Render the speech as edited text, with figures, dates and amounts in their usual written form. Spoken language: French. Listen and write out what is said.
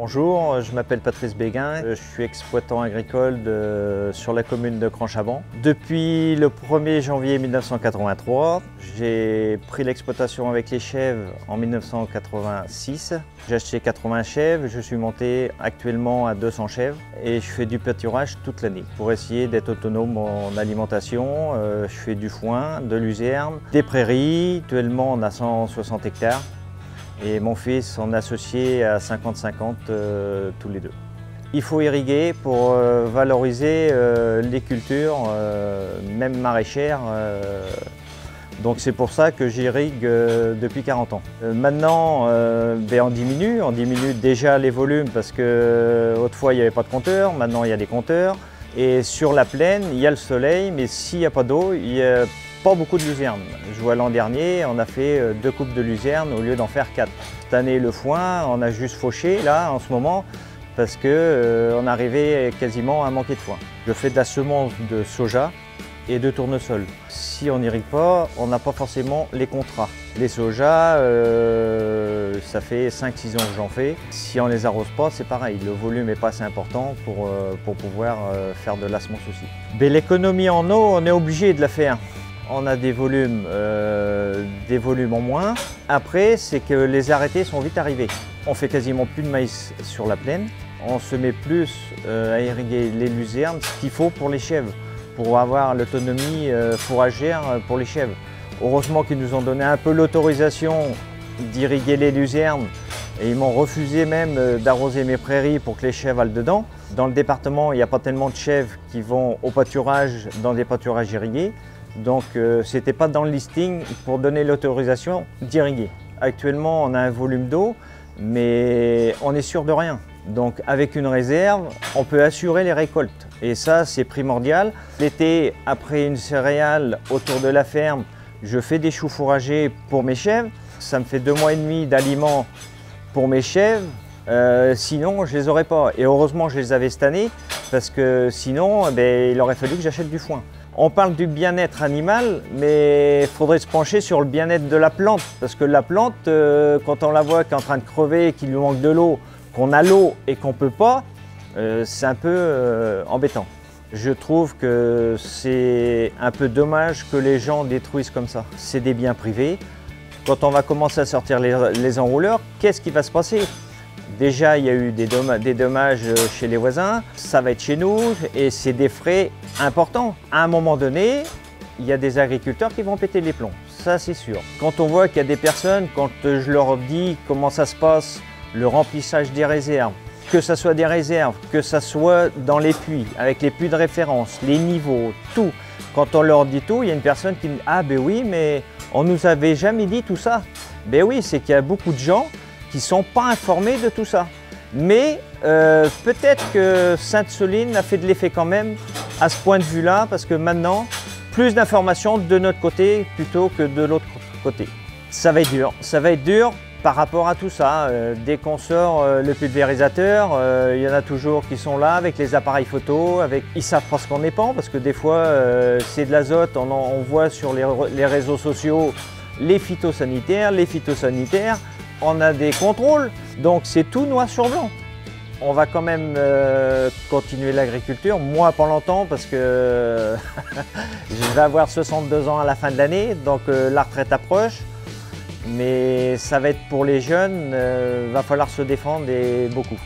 Bonjour, je m'appelle Patrice Béguin, je suis exploitant agricole sur la commune de Cranchavant. Depuis le 1er janvier 1983, j'ai pris l'exploitation avec les chèvres en 1986. J'ai acheté 80 chèvres, je suis monté actuellement à 200 chèvres et je fais du pâturage toute l'année pour essayer d'être autonome en alimentation. Je fais du foin, de luzerne, des prairies, actuellement on a 160 hectares. Et mon fils, on est associé à 50-50 tous les deux. Il faut irriguer pour valoriser les cultures, même maraîchères. Donc c'est pour ça que j'irrigue depuis 40 ans. Maintenant, on diminue déjà les volumes parce qu'autrefois il n'y avait pas de compteur, maintenant il y a des compteurs. Et sur la plaine, il y a le soleil, mais s'il n'y a pas d'eau, il n'y a pas beaucoup de luzerne. Je vois l'an dernier, on a fait 2 coupes de luzerne au lieu d'en faire 4. Cette année, le foin, on a juste fauché là en ce moment parce qu'on arrivait quasiment à manquer de foin. Je fais de la semence de soja et de tournesol. Si on n'irrigue pas, on n'a pas forcément les contrats. Les sojas, ça fait 5-6 ans que j'en fais. Si on ne les arrose pas, c'est pareil. Le volume n'est pas assez important pour pouvoir faire de la semence aussi. Mais l'économie en eau, on est obligé de la faire. On a des volumes en moins. Après, c'est que les arrêtés sont vite arrivés. On fait quasiment plus de maïs sur la plaine. On se met plus à irriguer les luzernes, ce qu'il faut pour les chèvres, pour avoir l'autonomie fourragère pour les chèvres. Heureusement qu'ils nous ont donné un peu l'autorisation d'irriguer les luzernes et ils m'ont refusé même d'arroser mes prairies pour que les chèvres aillent dedans. Dans le département, il n'y a pas tellement de chèvres qui vont au pâturage dans des pâturages irrigués. Donc ce n'était pas dans le listing pour donner l'autorisation d'irriguer. Actuellement, on a un volume d'eau, mais on est sûr de rien. Donc avec une réserve, on peut assurer les récoltes. Et ça, c'est primordial. L'été, après une céréale autour de la ferme, je fais des choux fourragés pour mes chèvres. Ça me fait 2 mois et demi d'aliments pour mes chèvres. Sinon, je ne les aurais pas. Et heureusement, je les avais cette année, parce que sinon, il aurait fallu que j'achète du foin. On parle du bien-être animal, mais il faudrait se pencher sur le bien-être de la plante. Parce que la plante, quand on la voit qui est en train de crever, qu'il lui manque de l'eau, qu'on a l'eau et qu'on ne peut pas, c'est un peu embêtant. Je trouve que c'est un peu dommage que les gens détruisent comme ça. C'est des biens privés. Quand on va commencer à sortir les enrouleurs, qu'est-ce qui va se passer ? Déjà, il y a eu des dommages chez les voisins, ça va être chez nous et c'est des frais importants. À un moment donné, il y a des agriculteurs qui vont péter les plombs, ça c'est sûr. Quand on voit qu'il y a des personnes, quand je leur dis comment ça se passe, le remplissage des réserves, que ce soit des réserves, que ce soit dans les puits, avec les puits de référence, les niveaux, tout. Quand on leur dit tout, il y a une personne qui me dit « Ah ben oui, mais on ne nous avait jamais dit tout ça ». Ben oui, c'est qu'il y a beaucoup de gens qui ne sont pas informés de tout ça. Mais peut-être que Sainte-Soline a fait de l'effet quand même à ce point de vue-là, parce que maintenant, plus d'informations de notre côté plutôt que de l'autre côté. Ça va être dur par rapport à tout ça. Dès qu'on sort le pulvérisateur, il y en a toujours qui sont là avec les appareils photo, ils savent pas ce qu'on épand, parce que des fois c'est de l'azote, on voit sur les réseaux sociaux les phytosanitaires, on a des contrôles, donc c'est tout noir sur blanc. On va quand même continuer l'agriculture, moi pas longtemps parce que je vais avoir 62 ans à la fin de l'année, donc la retraite approche. Mais ça va être pour les jeunes, va falloir se défendre et beaucoup.